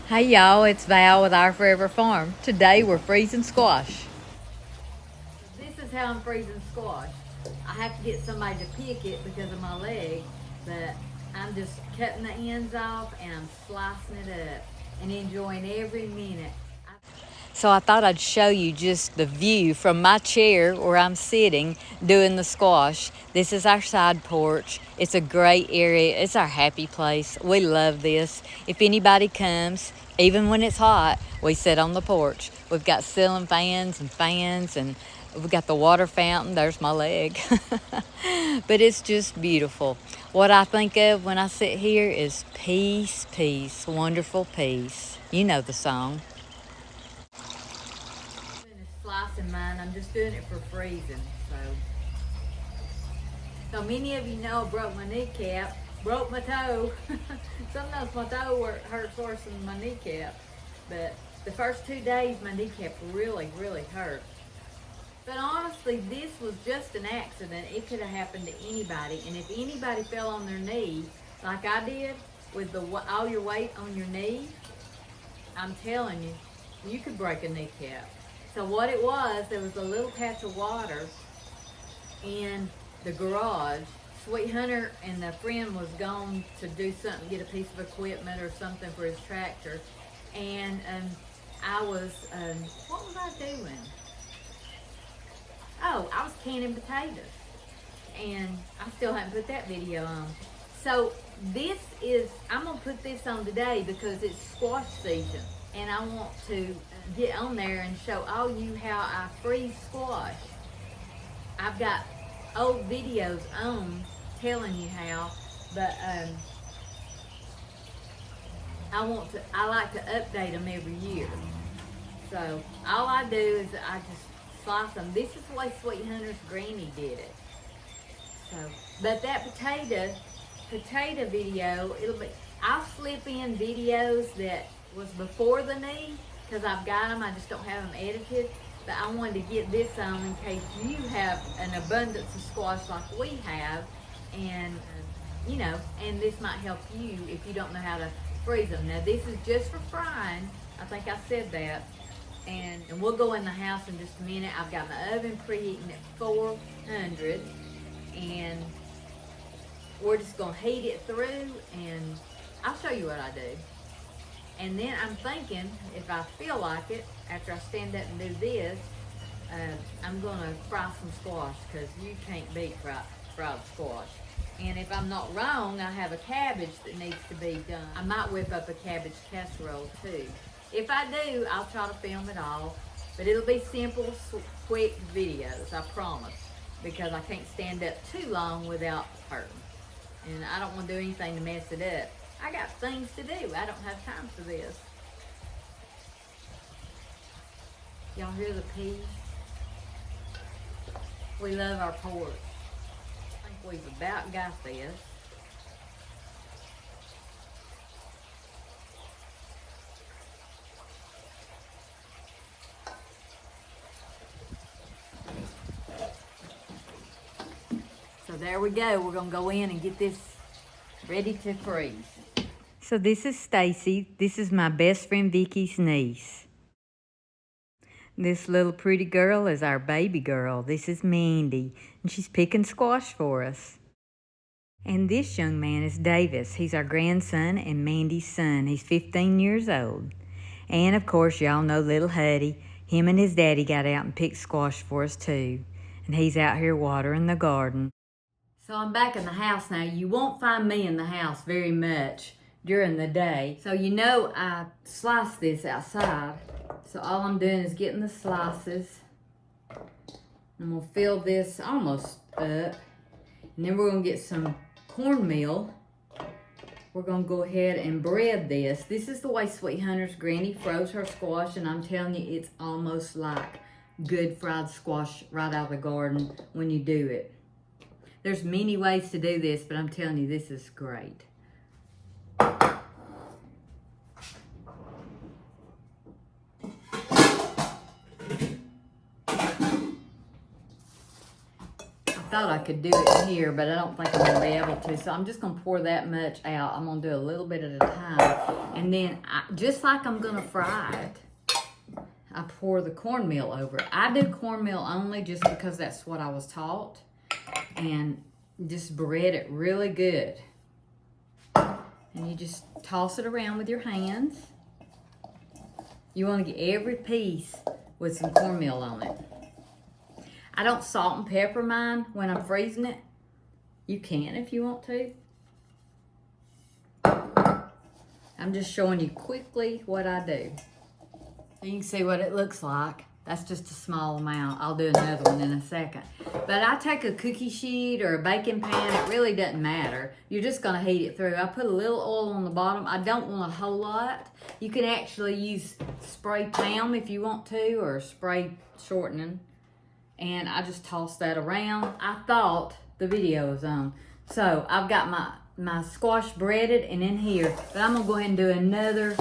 Hey y'all, it's Val with Our Forever Farm. Today we're freezing squash. This is how I'm freezing squash. I have to get somebody to pick it because of my leg, but I'm just cutting the ends off and I'm slicing it up and enjoying every minute. So I thought I'd show you just the view from my chair where I'm sitting doing the squash. This is our side porch. It's a great area. It's our happy place. We love this. If anybody comes, even when it's hot, we sit on the porch. We've got ceiling fans and we've got the water fountain. There's my leg. But it's just beautiful. What I think of when I sit here is peace, peace, wonderful peace. You know the song. Slicing mine, I'm just doing it for freezing. So many of you know I broke my kneecap, broke my toe. Sometimes my toe hurts worse than my kneecap, but the first 2 days my kneecap really hurt. But honestly, this was just an accident. It could have happened to anybody, and if anybody fell on their knee like I did with all your weight on your knee, I'm telling you, you could break a kneecap. So what it was, there was a little patch of water in the garage. Sweet Hunter and a friend was gone to do something, get a piece of equipment or something for his tractor. And I was, what was I doing? Oh, I was canning potatoes. And I still haven't put that video on. So this is, I'm gonna put this on today because it's squash season. And I want to get on there and show all you how I freeze squash. I've got old videos on telling you how, but I like to update them every year. So all I do is I just slice them. This is the way Sweet Hunter's granny did it. So, but that potato video, I'll slip in videos that was before the knee because I've got them. I just don't have them edited. But I wanted to get this on in case you have an abundance of squash like we have, and and this might help you if you don't know how to freeze them. Now this is just for frying. I think I said that. And we'll go in the house in just a minute. I've got my oven preheating at 400, and we're just gonna heat it through, and I'll show you what I do. And then I'm thinking, if I feel like it, after I stand up and do this, I'm gonna fry some squash because you can't beat fried squash. And if I'm not wrong, I have a cabbage that needs to be done. I might whip up a cabbage casserole too. If I do, I'll try to film it all, but it'll be simple, quick videos, I promise, because I can't stand up too long without hurting. And I don't want to do anything to mess it up. I got things to do. I don't have time for this. Y'all hear the peas? We love our porch. I think we've about got this. So there we go. We're gonna go in and get this ready to freeze. So this is Stacy. This is my best friend Vicky's niece. This little pretty girl is our baby girl. This is Mandy, and she's picking squash for us. And this young man is Davis. He's our grandson and Mandy's son. He's 15 years old. And of course, y'all know little Huddy. Him and his daddy got out and picked squash for us too. And he's out here watering the garden. So I'm back in the house now. You won't find me in the house very much during the day. So I sliced this outside. So all I'm doing is getting the slices. I'm gonna fill this almost up. And then we're gonna get some cornmeal. We're gonna go ahead and bread this. This is the way Sweet Hunter's granny froze her squash, and I'm telling you, it's almost like good fried squash right out of the garden when you do it. There's many ways to do this, but I'm telling you, this is great. I thought I could do it in here, but I don't think I'm going to be able to. So I'm just going to pour that much out. I'm going to do a little bit at a time. And then, just like I'm going to fry it, I pour the cornmeal over it. I do cornmeal only just because that's what I was taught. And just bread it really good. And you just toss it around with your hands. You want to get every piece with some cornmeal on it. I don't salt and pepper mine when I'm freezing it. You can if you want to. I'm just showing you quickly what I do. So you can see what it looks like. That's just a small amount. I'll do another one in a second. But I take a cookie sheet or a baking pan. It really doesn't matter. You're just going to heat it through. I put a little oil on the bottom. I don't want a whole lot. You can actually use spray Pam if you want to, or spray shortening. And I just toss that around. I thought the video was on. So I've got my squash breaded and in here. But I'm going to go ahead and do another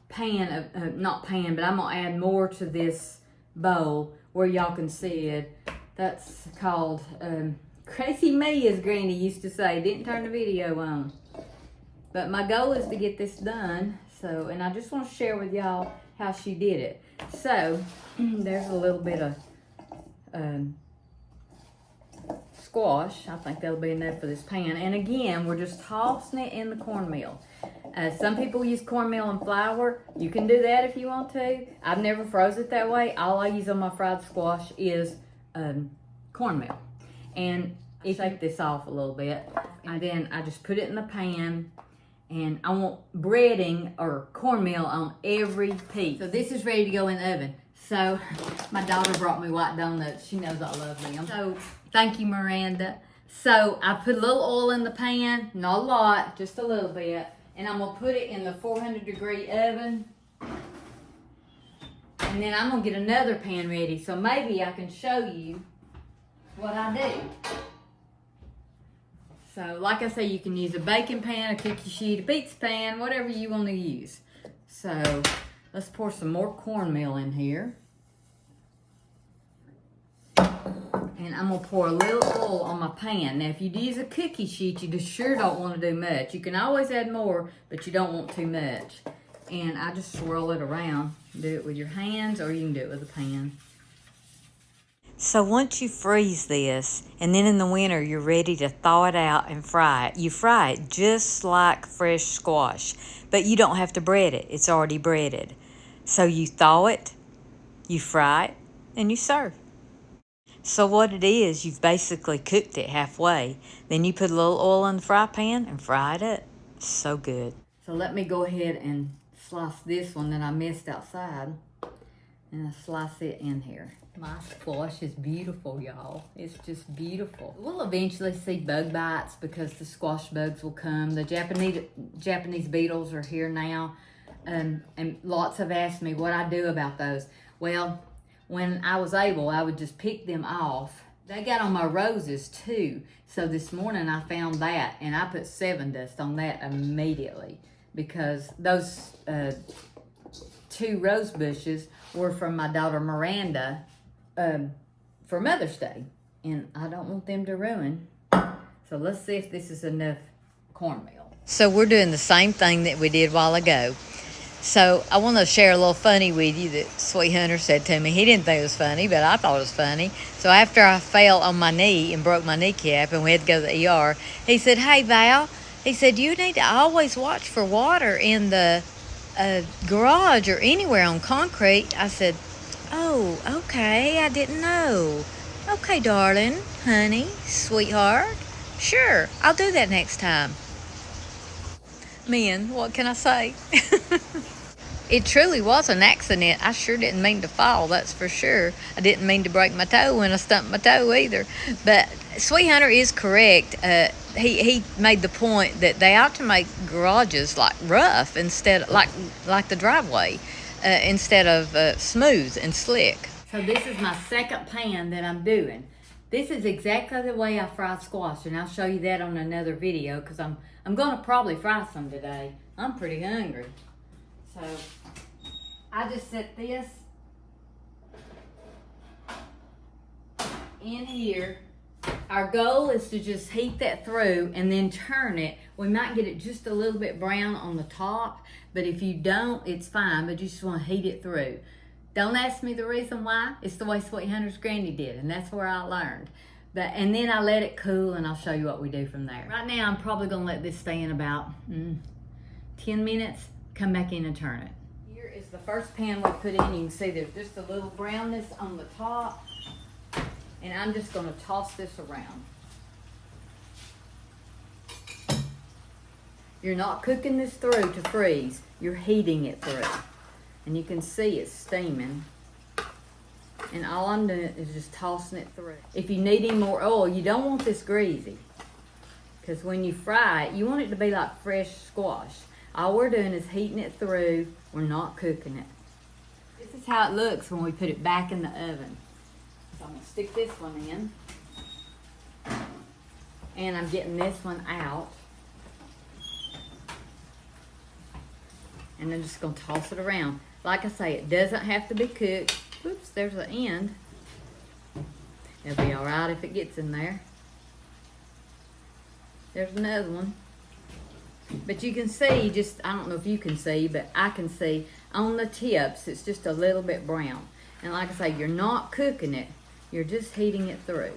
pan of, not pan, but I'm going to add more to this bowl where y'all can see it. That's called Crazy Me, as Granny used to say. Didn't turn the video on. But my goal is to get this done. So, and I just want to share with y'all how she did it. So, there's a little bit of squash. I think that'll be enough for this pan. And again, we're just tossing it in the cornmeal. Some people use cornmeal and flour. You can do that if you want to. I've never froze it that way. All I use on my fried squash is cornmeal. And I shake this off a little bit. And then I just put it in the pan. And I want breading or cornmeal on every piece. So this is ready to go in the oven. So my daughter brought me white donuts. She knows I love them. So thank you, Miranda. So I put a little oil in the pan. Not a lot, just a little bit. And I'm going to put it in the 400-degree oven. And then I'm going to get another pan ready. So maybe I can show you what I do. So like I say, you can use a baking pan, a cookie sheet, a pizza pan, whatever you want to use. So let's pour some more cornmeal in here. And I'm going to pour a little oil on my pan. Now, if you use a cookie sheet, you just sure don't want to do much. You can always add more, but you don't want too much. And I just swirl it around. Do it with your hands, or you can do it with a pan. So once you freeze this, and then in the winter, you're ready to thaw it out and fry it. You fry it just like fresh squash, but you don't have to bread it. It's already breaded. So you thaw it, you fry it, and you serve. So what it is, you've basically cooked it halfway. Then you put a little oil in the fry pan and fry it up. So good. So let me go ahead and slice this one that I missed outside. And I slice it in here. My squash is beautiful, y'all. It's just beautiful. We'll eventually see bug bites because the squash bugs will come. The Japanese beetles are here now. And lots have asked me what I do about those. Well, when I was able, I would just pick them off. They got on my roses too. So this morning I found that and I put 7 dust on that immediately because those 2 rose bushes were from my daughter Miranda for Mother's Day. And I don't want them to ruin. So let's see if this is enough cornmeal. So we're doing the same thing that we did a while ago. So I want to share a little funny with you that Sweet Hunter said to me. He didn't think it was funny, but I thought it was funny. So after I fell on my knee and broke my kneecap and we had to go to the ER, he said, "Hey, Val," he said, "you need to always watch for water in the garage or anywhere on concrete." I said, "Oh, okay, I didn't know. Okay, darling, honey, sweetheart. Sure, I'll do that next time." Men, what can I say? It truly was an accident. I sure didn't mean to fall, that's for sure. I didn't mean to break my toe when I stumped my toe either. But Sweet Hunter is correct. He made the point that they ought to make garages like rough instead, like the driveway, instead of smooth and slick. So this is my second pan that I'm doing. This is exactly the way I fry squash, and I'll show you that on another video because I'm going to probably fry some today. I'm pretty hungry. So I just set this in here Our goal is to just heat that through and then turn it. We might get it just a little bit brown on the top, but if you don't, it's fine, but you just want to heat it through. Don't ask me the reason why. It's the way Sweet Hunter's granny did, and that's where I learned. And then I let it cool, and I'll show you what we do from there. Right now, I'm probably gonna let this stay in about 10 minutes, come back in and turn it. Here is the first pan we put in. You can see there's just a little brownness on the top, and I'm just gonna toss this around. You're not cooking this through to freeze, you're heating it through. And you can see it's steaming. And all I'm doing is just tossing it through. If you need any more oil, you don't want this greasy. Because when you fry it, you want it to be like fresh squash. All we're doing is heating it through. We're not cooking it. This is how it looks when we put it back in the oven. So I'm going to stick this one in. And I'm getting this one out. And I'm just going to toss it around. Like I say, it doesn't have to be cooked. Oops, there's the end. It'll be all right if it gets in there. There's another one. But you can see, I don't know if you can see, but I can see on the tips, it's just a little bit brown. And like I say, you're not cooking it, you're just heating it through.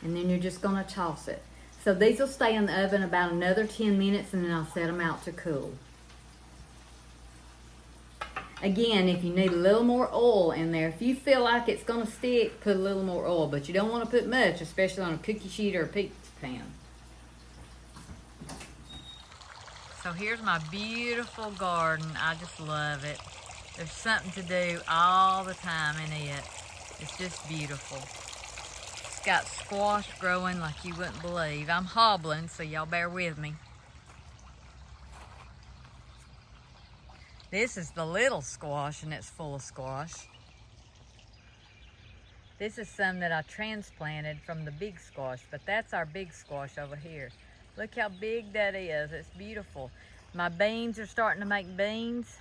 And then you're just gonna toss it. So these will stay in the oven about another 10 minutes, and then I'll set them out to cool. Again, if you need a little more oil in there, if you feel like it's going to stick, put a little more oil. But you don't want to put much, especially on a cookie sheet or a pizza pan. So here's my beautiful garden. I just love it. There's something to do all the time in it. It's just beautiful. It's got squash growing like you wouldn't believe. I'm hobbling, so y'all bear with me. This is the little squash, and it's full of squash. This is some that I transplanted from the big squash, but that's our big squash over here. Look how big that is. It's beautiful. My beans are starting to make beans.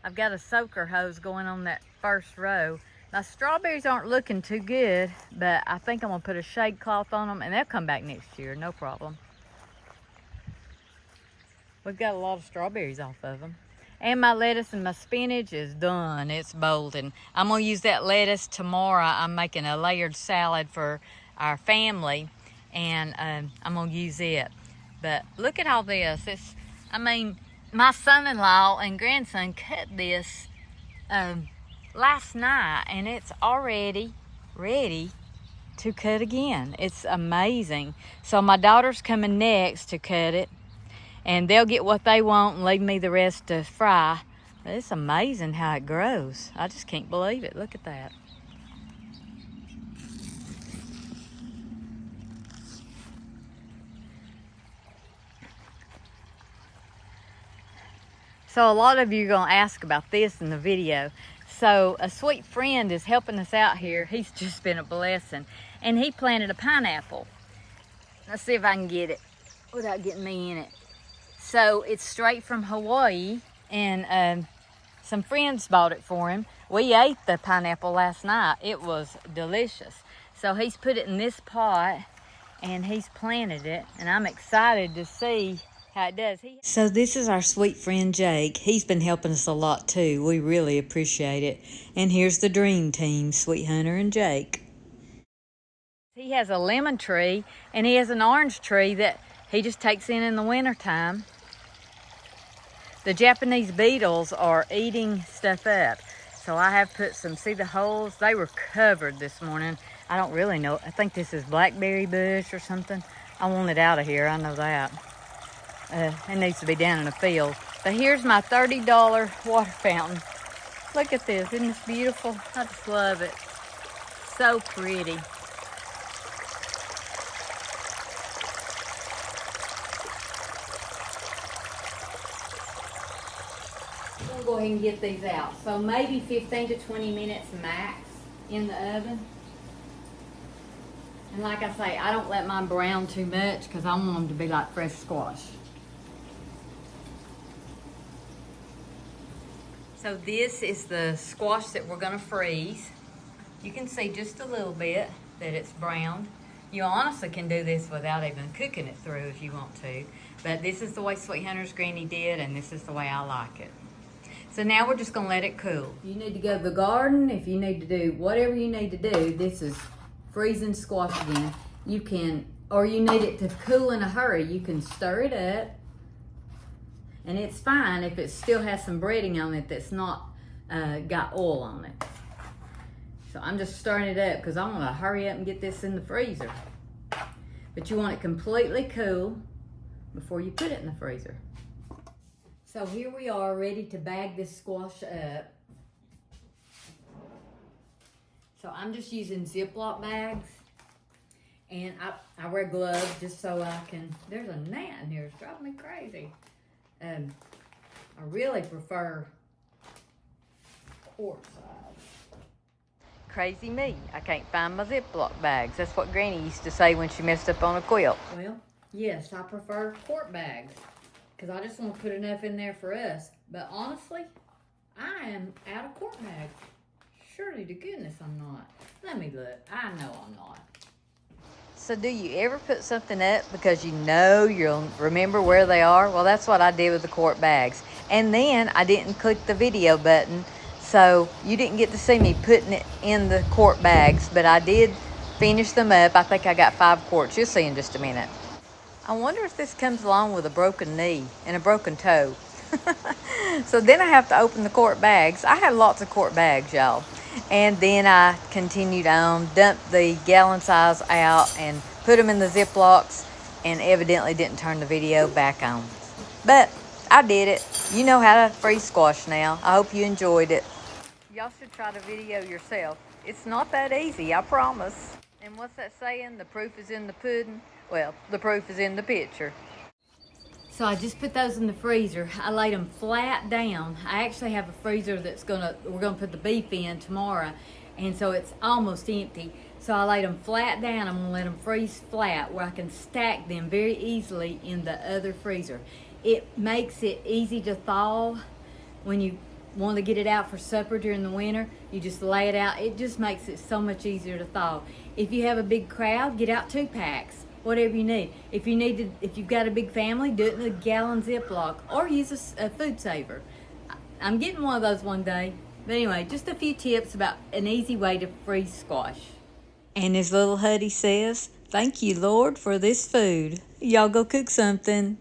I've got a soaker hose going on that first row. My strawberries aren't looking too good, but I think I'm gonna put a shade cloth on them, and they'll come back next year, no problem. We've got a lot of strawberries off of them. And my lettuce and my spinach is done. It's bolting. I'm going to use that lettuce tomorrow. I'm making a layered salad for our family, and I'm going to use it. But look at all this. My son-in-law and grandson cut this last night, and it's already ready to cut again. It's amazing. So my daughter's coming next to cut it. And they'll get what they want and leave me the rest to fry. But it's amazing how it grows. I just can't believe it. Look at that. So a lot of you are going to ask about this in the video. So a sweet friend is helping us out here. He's just been a blessing. And he planted a pineapple. Let's see if I can get it without getting me in it. So it's straight from Hawaii, and some friends bought it for him. We ate the pineapple last night. It was delicious. So he's put it in this pot, and he's planted it, and I'm excited to see how it does. So this is our sweet friend Jake. He's been helping us a lot too. We really appreciate it. And here's the dream team, Sweet Hunter and Jake. He has a lemon tree, and he has an orange tree that he just takes in the wintertime. The Japanese beetles are eating stuff up. So I have put some, see the holes? They were covered this morning. I don't really know. I think this is blackberry bush or something. I want it out of here, I know that. It needs to be down in a field. But here's my $30 water fountain. Look at this, isn't this beautiful? I just love it. So pretty. We'll go ahead and get these out. So maybe 15 to 20 minutes max in the oven. And like I say, I don't let mine brown too much because I want them to be like fresh squash. So this is the squash that we're gonna freeze. You can see just a little bit that it's browned. You honestly can do this without even cooking it through if you want to. But this is the way Sweet Hunter's Granny did, and this is the way I like it. So now we're just gonna let it cool. You need to go to the garden, if you need to do whatever you need to do. This is freezing squash again. You can, or you need it to cool in a hurry, you can stir it up. And it's fine if it still has some breading on it that's not got oil on it. So I'm just stirring it up because I want to hurry up and get this in the freezer. But you want it completely cool before you put it in the freezer. So here we are ready to bag this squash up. So I'm just using Ziploc bags. And I wear gloves just so I can, there's a gnat in here, it's driving me crazy. I really prefer quart size. Crazy me, I can't find my Ziploc bags. That's what Granny used to say when she messed up on a quilt. Well, yes, I prefer quart bags because I just want to put enough in there for us. But honestly, I am out of quart bags. Surely to goodness I'm not. Let me look. I know I'm not. So do you ever put something up because you know you'll remember where they are? Well, that's what I did with the quart bags. And then I didn't click the video button, so you didn't get to see me putting it in the quart bags, but I did finish them up. I think I got 5 quarts. You'll see in just a minute. I wonder if this comes along with a broken knee and a broken toe. So then I have to open the quart bags. I had lots of quart bags, y'all. And then I continued on, dumped the gallon size out and put them in the Ziplocs, and evidently didn't turn the video back on. But I did it. You know how to freeze squash now. I hope you enjoyed it. Y'all should try to video yourself. It's not that easy, I promise. And what's that saying? The proof is in the pudding? Well, the proof is in the picture. So I just put those in the freezer. I laid them flat down. I actually have a freezer that's we're gonna put the beef in tomorrow, and so it's almost empty. So I laid them flat down. I'm gonna let them freeze flat where I can stack them very easily in the other freezer. It makes it easy to thaw when you want to get it out for supper during the winter. You just lay it out. It just makes it so much easier to thaw. If you have a big crowd, get out 2 packs. Whatever you need. If you've got a big family, do it in a gallon Ziploc or use a food saver. I'm getting one of those one day. But anyway, just a few tips about an easy way to freeze squash. And as little Huddy says, thank you, Lord, for this food. Y'all go cook something.